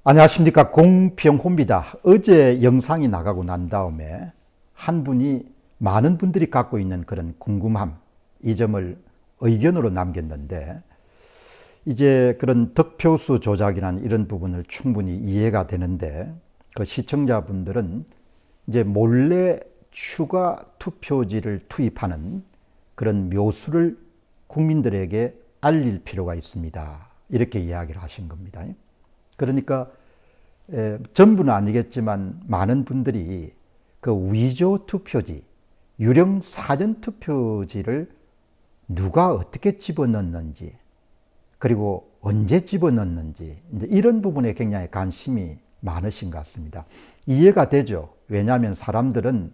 안녕하십니까, 공평호입니다. 어제 영상이 나가고 난 다음에 한 분이 많은 분들이 갖고 있는 그런 궁금함, 이 점을 의견으로 남겼는데, 이제 그런 득표수 조작이라는 이런 부분을 충분히 이해가 되는데, 그 시청자분들은 이제 몰래 추가 투표지를 투입하는 그런 묘수를 국민들에게 알릴 필요가 있습니다, 이렇게 이야기를 하신 겁니다. 그러니까 전부는 아니겠지만 많은 분들이 그 위조 투표지, 유령 사전 투표지를 누가 어떻게 집어넣는지, 그리고 언제 집어넣는지, 이제 이런 부분에 굉장히 관심이 많으신 것 같습니다. 이해가 되죠. 왜냐하면 사람들은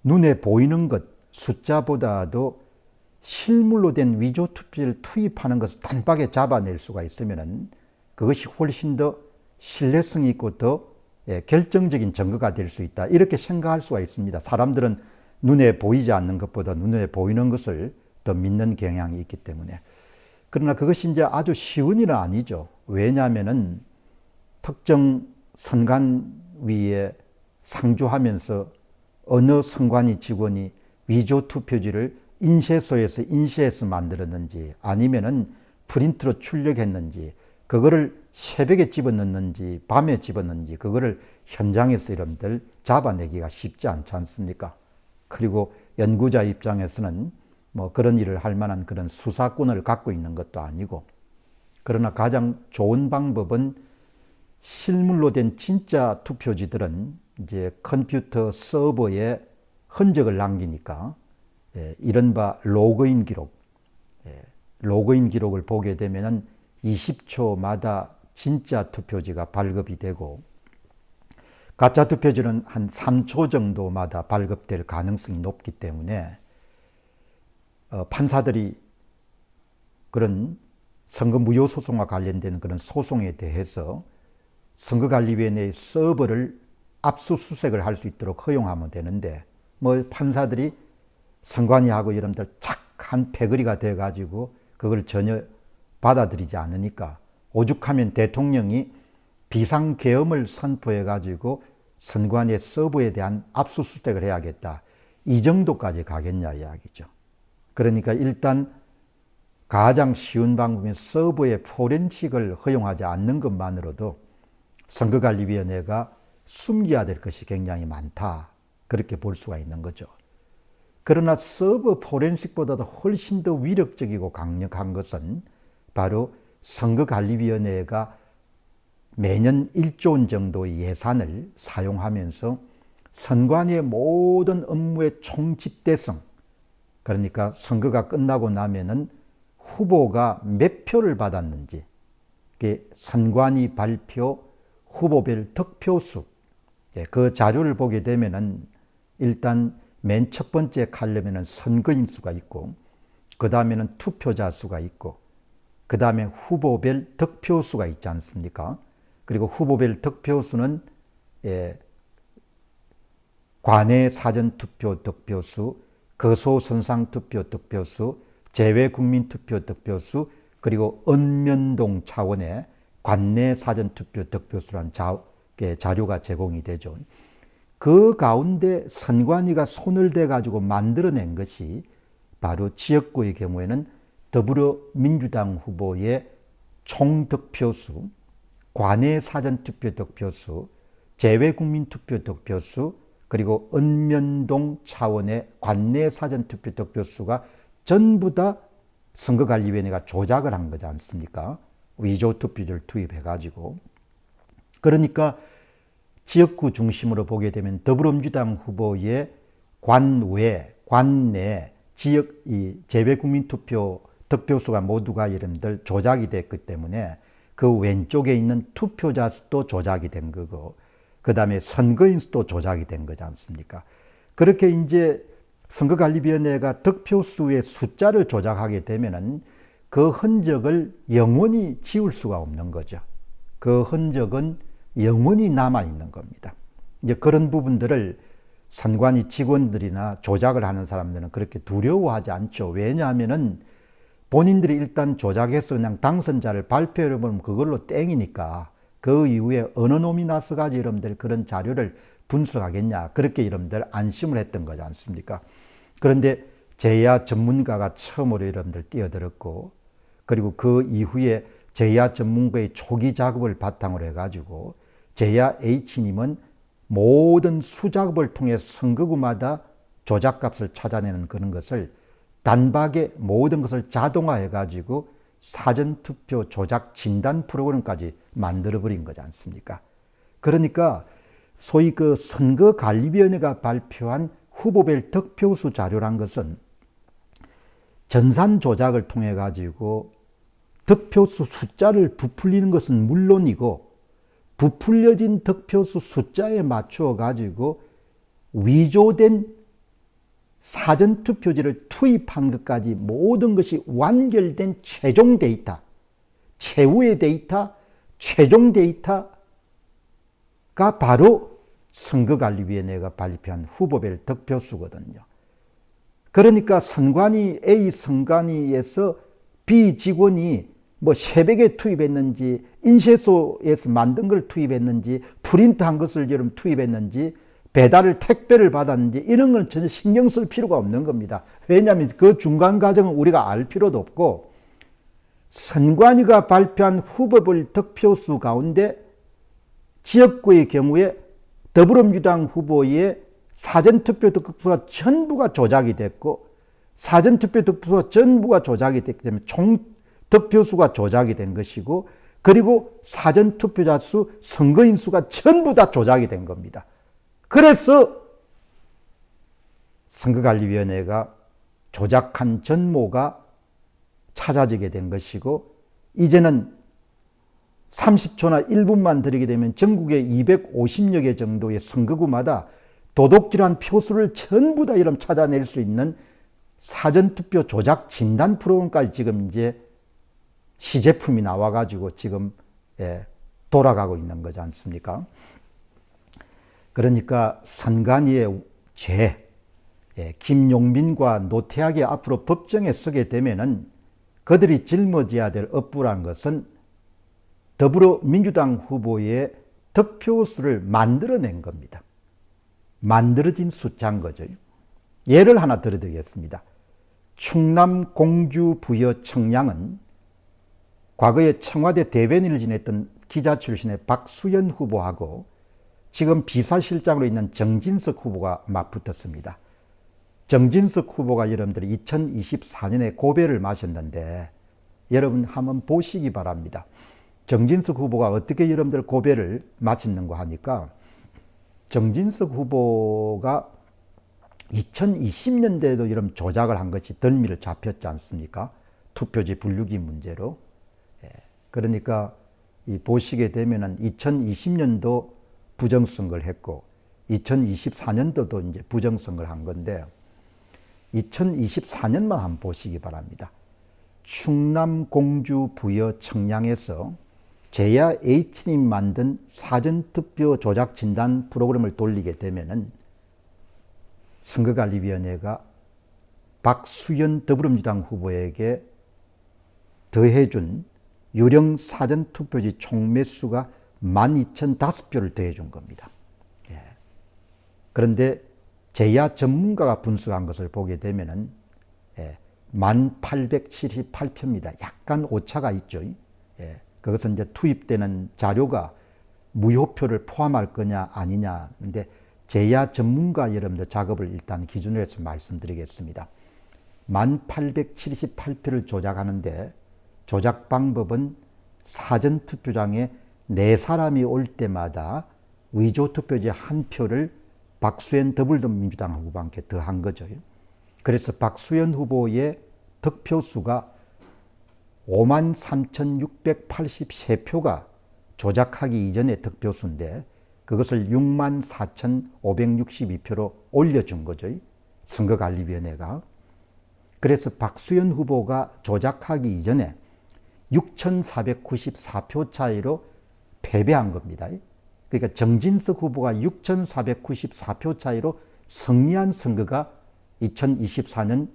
눈에 보이는 것, 숫자보다도 실물로 된 위조 투표지를 투입하는 것을 단박에 잡아낼 수가 있으면 그것이 훨씬 더 신뢰성이 있고 더 결정적인 증거가 될 수 있다, 이렇게 생각할 수가 있습니다. 사람들은 눈에 보이지 않는 것보다 눈에 보이는 것을 더 믿는 경향이 있기 때문에. 그러나 그것이 이제 아주 쉬운 일은 아니죠. 왜냐하면은 특정 선관위에 상주하면서 어느 선관위 직원이 위조 투표지를 인쇄소에서 인쇄해서 만들었는지, 아니면은 프린트로 출력했는지, 그거를 새벽에 집어넣는지 밤에 집어넣는지, 그거를 현장에서 여러분들 잡아내기가 쉽지 않지 않습니까? 그리고 연구자 입장에서는 뭐 그런 일을 할 만한 그런 수사권을 갖고 있는 것도 아니고, 그러나 가장 좋은 방법은 실물로 된 진짜 투표지들은 이제 컴퓨터 서버에 흔적을 남기니까, 이른바 로그인 기록, 로그인 기록을 보게 되면은 20초마다 진짜 투표지가 발급이 되고, 가짜 투표지는 한 3초 정도마다 발급될 가능성이 높기 때문에 판사들이 그런 선거 무효 소송과 관련된 그런 소송에 대해서 선거관리위원회의 서버를 압수수색을 할 수 있도록 허용하면 되는데, 뭐 판사들이 선관위하고 여러분들 착한 패거리가 돼가지고 그걸 전혀 받아들이지 않으니까, 오죽하면 대통령이 비상계엄을 선포해가지고 선관위 서버에 대한 압수수색을 해야겠다, 이 정도까지 가겠냐 이야기죠. 그러니까 일단 가장 쉬운 방법인 서버의 포렌식을 허용하지 않는 것만으로도 선거관리위원회가 숨겨야 될 것이 굉장히 많다, 그렇게 볼 수가 있는 거죠. 그러나 서버 포렌식보다도 훨씬 더 위력적이고 강력한 것은 바로 선거관리위원회가 매년 1조 원 정도의 예산을 사용하면서 선관위의 모든 업무의 총집대성, 그러니까 선거가 끝나고 나면은 후보가 몇 표를 받았는지, 선관위 발표 후보별 득표수, 그 자료를 보게 되면은 일단 맨 첫 번째 칼럼에는 선거인 수가 있고, 그 다음에는 투표자 수가 있고, 그 다음에 후보별 득표수가 있지 않습니까? 그리고 후보별 득표수는 관내 사전투표 득표수, 거소선상투표 득표수, 제외국민투표 득표수, 그리고 읍면동 차원의 관내 사전투표 득표수라는 자료가 제공이 되죠. 그 가운데 선관위가 손을 대가지고 만들어낸 것이 바로 지역구의 경우에는 더불어민주당 후보의 총득표수, 관내 사전투표 득표수, 제외국민투표 득표수, 그리고 읍면동 차원의 관내 사전투표 득표수가 전부 다 선거관리위원회가 조작을 한 거지 않습니까? 위조 투표지를 투입해가지고. 그러니까 지역구 중심으로 보게 되면 더불어민주당 후보의 관외, 관내, 지역, 제외국민투표 득표수가 모두가 여러분들 조작이 됐기 때문에 그 왼쪽에 있는 투표자 수도 조작이 된 거고, 그 다음에 선거인 수도 조작이 된 거지 않습니까? 그렇게 이제 선거관리위원회가 득표수의 숫자를 조작하게 되면은 그 흔적을 영원히 지울 수가 없는 거죠. 그 흔적은 영원히 남아있는 겁니다. 이제 그런 부분들을 선관위 직원들이나 조작을 하는 사람들은 그렇게 두려워하지 않죠. 왜냐하면은 본인들이 일단 조작해서 그냥 당선자를 발표해보면 그걸로 땡이니까 그 이후에 어느 놈이 나서가지고 여러분들 그런 자료를 분석하겠냐. 그렇게 여러분들 안심을 했던 거지 않습니까? 그런데 제야 전문가가 처음으로 여러분들 뛰어들었고, 그리고 그 이후에 제야 전문가의 초기 작업을 바탕으로 해가지고 제야 H님은 모든 수작업을 통해 선거구마다 조작값을 찾아내는 그런 것을 단박에 모든 것을 자동화해가지고 사전투표 조작 진단 프로그램까지 만들어버린 거지 않습니까? 그러니까 소위 그 선거관리위원회가 발표한 후보별 득표수 자료란 것은 전산 조작을 통해 가지고 득표수 숫자를 부풀리는 것은 물론이고, 부풀려진 득표수 숫자에 맞추어 가지고 위조된 사전투표지를 투입한 것까지 모든 것이 완결된 최종 데이터, 최후의 데이터, 최종 데이터가 바로 선거관리위원회가 발표한 후보별 득표수거든요. 그러니까 선관위 A 선관위에서 B 직원이 뭐 새벽에 투입했는지, 인쇄소에서 만든 걸 투입했는지, 프린트한 것을 여러분 투입했는지, 배달을 택배를 받았는지, 이런 건 전혀 신경 쓸 필요가 없는 겁니다. 왜냐하면 그 중간 과정은 우리가 알 필요도 없고, 선관위가 발표한 후보별 득표수 가운데 지역구의 경우에 더불어민주당 후보의 사전투표 득표수가 전부가 조작이 됐고, 사전투표 득표수가 전부가 조작이 됐기 때문에 총 득표수가 조작이 된 것이고, 그리고 사전투표자 수, 선거인 수가 전부 다 조작이 된 겁니다. 그래서 선거관리위원회가 조작한 전모가 찾아지게 된 것이고, 이제는 30초나 1분만 들이게 되면 전국에 250여 개 정도의 선거구마다 도둑질한 표수를 전부 다 이름 찾아낼 수 있는 사전투표 조작 진단 프로그램까지 지금 이제 시제품이 나와가지고 지금 돌아가고 있는 거지 않습니까? 그러니까 선관위의 죄, 김용민과 노태악이 앞으로 법정에 서게 되면은 그들이 짊어져야 될 업부란 것은 더불어민주당 후보의 득표수를 만들어낸 겁니다. 만들어진 숫자인 거죠. 예를 하나 들어드리겠습니다. 충남 공주 부여 청량은 과거에 청와대 대변인을 지냈던 기자 출신의 박수현 후보하고 지금 비서실장으로 있는 정진석 후보가 맞붙었습니다. 정진석 후보가 여러분들이 2024년에 고배를 마셨는데 여러분 한번 보시기 바랍니다. 정진석 후보가 어떻게 여러분들 고배를 마쳤는가 하니까, 정진석 후보가 2020년대에도 이런 조작을 한 것이 덜미를 잡혔지 않습니까? 투표지 분류기 문제로. 그러니까 이 보시게 되면은 2020년도 부정선거를 했고 2024년도도 이제 부정선거를 한 건데, 2024년만 한번 보시기 바랍니다. 충남 공주 부여 청량에서 제야 H님 만든 사전투표 조작 진단 프로그램을 돌리게 되면은 선거관리위원회가 박수현 더불어민주당 후보에게 더해준 유령 사전투표지 총 매수가 12,005표를 더해준 겁니다. 그런데 제야 전문가가 분석한 것을 보게 되면은 1,878표입니다. 약간 오차가 있죠. 그것은 이제 투입되는 자료가 무효표를 포함할 거냐 아니냐. 근데 제야 전문가 여러분들 작업을 일단 기준으로 해서 말씀드리겠습니다. 1,878표를 조작하는데 조작 방법은 사전투표장에 4사람이 올 때마다 위조투표지 1표를 박수현 더불어민주당 후보한테 더한 거죠. 그래서 박수현 후보의 득표수가 53,683표가 조작하기 이전의 득표수인데 그것을 64,562표로 올려준 거죠. 선거관리위원회가. 그래서 박수현 후보가 조작하기 이전에 6,494표 차이로 패배한 겁니다. 그러니까 정진석 후보가 6,494표 차이로 승리한 선거가 2024년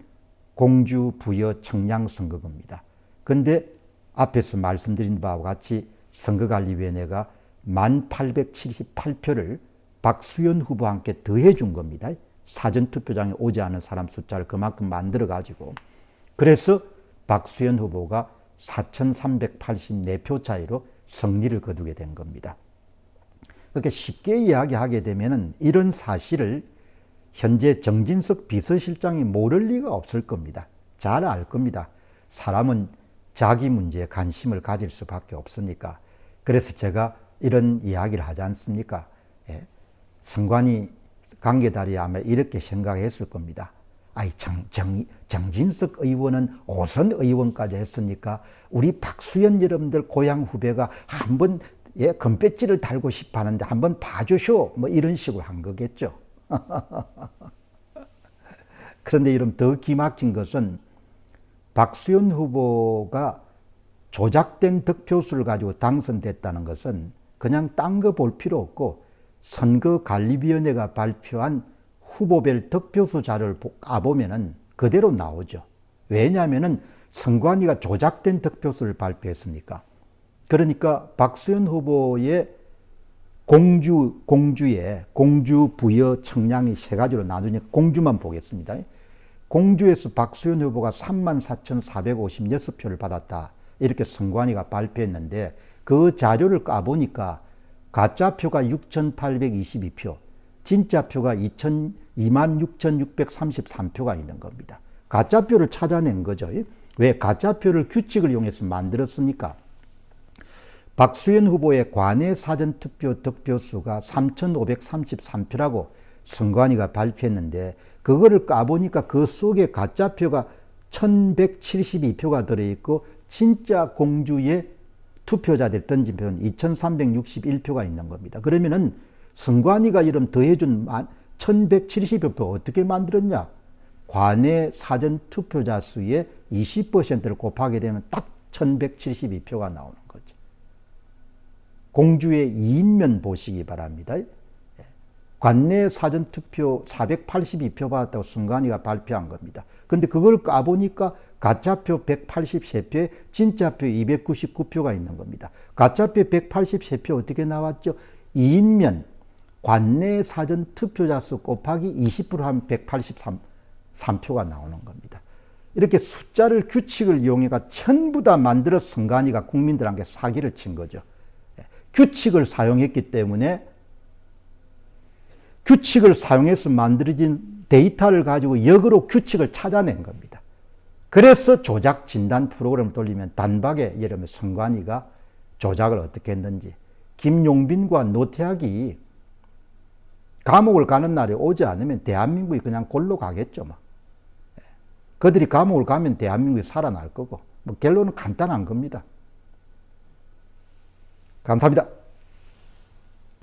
공주 부여 청량 선거입니다. 그런데 앞에서 말씀드린 바와 같이 선거관리위원회가 1878표를 박수현 후보와 함께 더해 준 겁니다. 사전투표장에 오지 않은 사람 숫자를 그만큼 만들어 가지고. 그래서 박수현 후보가 4,384표 차이로 승리를 거두게 된 겁니다. 그렇게 쉽게 이야기하게 되면 이런 사실을 현재 정진석 비서실장이 모를 리가 없을 겁니다. 잘 알 겁니다. 사람은 자기 문제에 관심을 가질 수밖에 없으니까. 그래서 제가 이런 이야기를 하지 않습니까? 예. 선관위 관계자들이 아마 이렇게 생각했을 겁니다. 아이, 정진석 의원은 5선 의원까지 했으니까 우리 박수현 여러분들 고향 후배가 한번 금배지를 달고 싶어 하는데 한번 봐주쇼. 뭐 이런 식으로 한 거겠죠. 그런데 이런 더 기막힌 것은 박수현 후보가 조작된 득표수를 가지고 당선됐다는 것은 그냥 딴 거 볼 필요 없고 선거관리위원회가 발표한 후보별 득표수 자료를 까보면은 그대로 나오죠. 왜냐하면은 선관위가 조작된 득표수를 발표했으니까. 그러니까 박수현 후보의 공주에 공주, 부여, 청량이 세 가지로 나누니까 공주만 보겠습니다. 공주에서 박수현 후보가 34,456표를 받았다. 이렇게 선관위가 발표했는데 그 자료를 까보니까 가짜표가 6,822표, 진짜표가 26,633표가 있는 겁니다. 가짜표를 찾아낸 거죠. 왜? 가짜표를 규칙을 이용해서 만들었으니까. 박수현 후보의 관내 사전투표 득표수가 3,533표라고 선관위가 발표했는데 그거를 까보니까 그 속에 가짜표가 1,172표가 들어있고 진짜 공주의 투표자들 던진 표는 2,361표가 있는 겁니다. 그러면은 선관위가 이런 더해준 1,172표 어떻게 만들었냐? 관내 사전 투표자 수의 20%를 곱하게 되면 딱 1,172표가 나오는 거죠. 공주의 2인면 보시기 바랍니다. 관내 사전 투표 482표 받았다고 선관위가 발표한 겁니다. 근데 그걸 까보니까 가짜표 183표에 진짜표 299표가 있는 겁니다. 가짜표 183표 어떻게 나왔죠? 2인면 관내 사전 투표자 수 곱하기 20% 하면 183표가 나오는 겁니다. 이렇게 숫자를 규칙을 이용해가 전부 다 만들어 선관위가 국민들한테 사기를 친 거죠. 규칙을 사용했기 때문에 규칙을 사용해서 만들어진 데이터를 가지고 역으로 규칙을 찾아낸 겁니다. 그래서 조작 진단 프로그램을 돌리면 단박에 예를 들면 선관위가 조작을 어떻게 했는지 김용빈과 노태학이 감옥을 가는 날이 오지 않으면 대한민국이 그냥 골로 가겠죠. 뭐. 그들이 감옥을 가면 대한민국이 살아날 거고 뭐 결론은 간단한 겁니다. 감사합니다.